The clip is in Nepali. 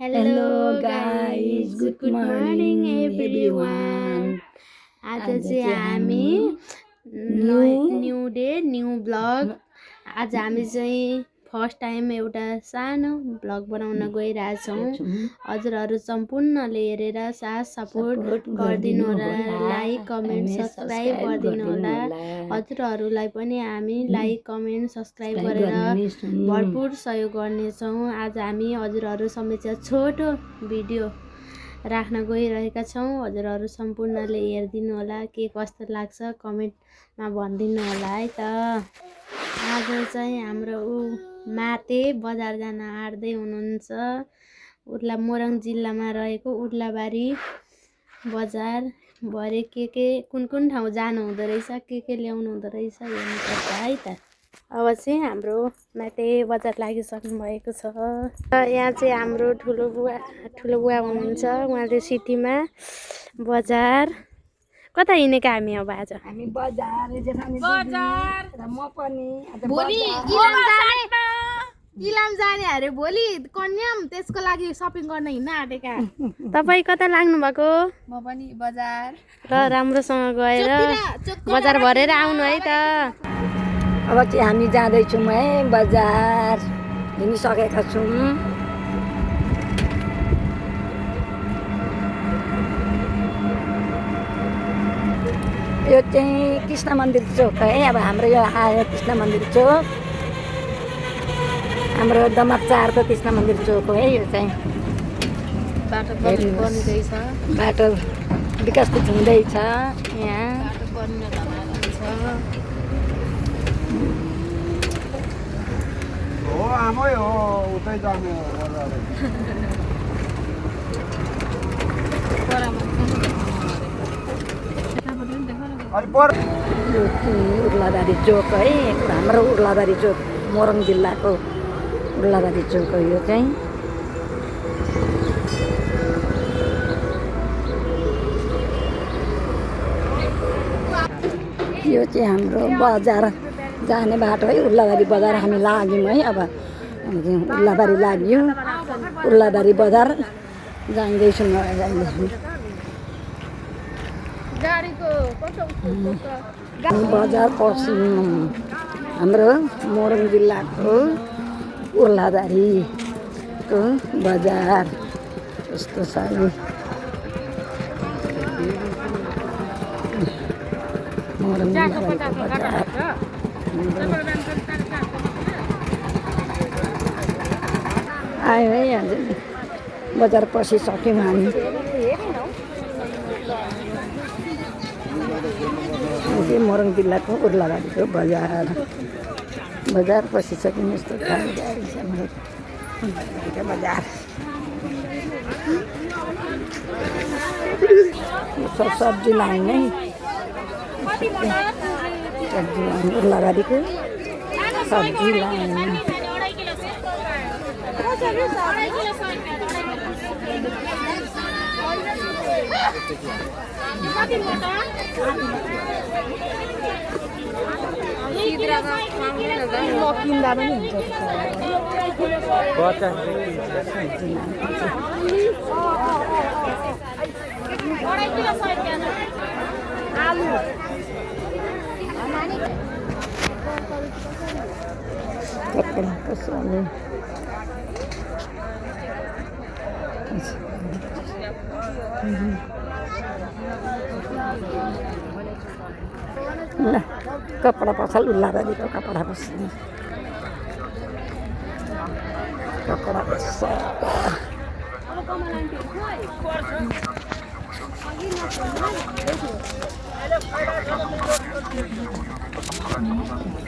Hello Hello guys guys, good good morning morning everyone. everyone. आज आज चाहिँ चाहिँ हामी new new day new blog. आज हामी चाहिँ फर्स्ट टाइम एउटा सानो ब्लग बनाउन गइरहेछौँ। हजुरहरू सम्पूर्णले हेरेर साथ सपोर्ट गरिदिनु होला, लाइक कमेन्ट सब्सक्राइब गरिदिनु होला। हजुरहरूलाई पनि हामी लाइक कमेन्ट सब्सक्राइब गरेर भरपुर सहयोग गर्नेछौँ। आज हामी हजुरहरू समेत छोटो भिडियो राख्न गइरहेका छौँ। हजुरहरू सम्पूर्णले हेरिदिनु होला, के कस्तो लाग्छ कमेन्टमा भनिदिनु होला है त। आज चाहिँ हाम्रो माते बजार जान आँट्दै हुनुहुन्छ। मोरङ जिल्लामा रहेको उर्लाबारी बजार भरे के कुन ठाउँ जानु हुँदो रहेछ, के ल्याउनु हुँदो रहेछ हेर्नुपर्छ है त। अब चाहिँ हाम्रो माते बजार लागिसक्नु भएको छ। यहाँ चाहिँ हाम्रो ठुलो बुवा हुनुहुन्छ। उहाँले सिटीमा बजार कता हिँडेका हामी अब आज? हामी बजार र म पनि आज भोलि इलाम जाने अरे भोलि कन्याम, त्यसको लागि सपिङ गर्न हिँड्न आँटेका। तपाईँ कता लाग्नु भएको? म पनि बजार र राम्रोसँग गएर बजार भरेर आउनु है त। अब चाहिँ हामी जाँदैछौँ है बजार, हिँडिसकेका छौँ। यो चाहिँ कृष्ण मन्दिर चोक है। अब हाम्रो यो आयो कृष्ण मन्दिर चोक, हाम्रो दमक 4 कृष्ण मन्दिर चोक हो है। यो चाहिँ बाटो बन्दैछ, बाटो विकसित हुँदैछ यहाँ। हो आमै हो उतै जाने यो चाहिँ उर्लाबारी चोक है, हाम्रो उर्लाबारी चोक मोरङ जिल्लाको उर्लाबारी चोक हो यो चाहिँ। यो चाहिँ हाम्रो बजार जाने बाटो है, उर्लाबारी बजार हामी लाग्यौँ है। अब उर्लाबारी लाग्यो, उर्लाबारी बजार जाँदैछौँ अहिले। बजार पस्यौँ, हाम्रो मोरङ जिल्लाको उर्लाबारीको बजार यस्तो छ। मोरङ जिल्लाको बजार आयो है। आज बजार पसिसक्यौँ हामी। मोरङ जिल्लाको उर्लाबारीको बजार पसिसक्यौँ। यस्तो खालको गाडी छ हाम्रो बजार। सब्जी लाइन है, सब्जी लाइन उर्लाबारीको सब्जी लाइन। किन्दा पनि हुन्छ कपडाको सामान। ल कपडा पसल उर्लाबारीको कपडा पसल, कपडा पसल।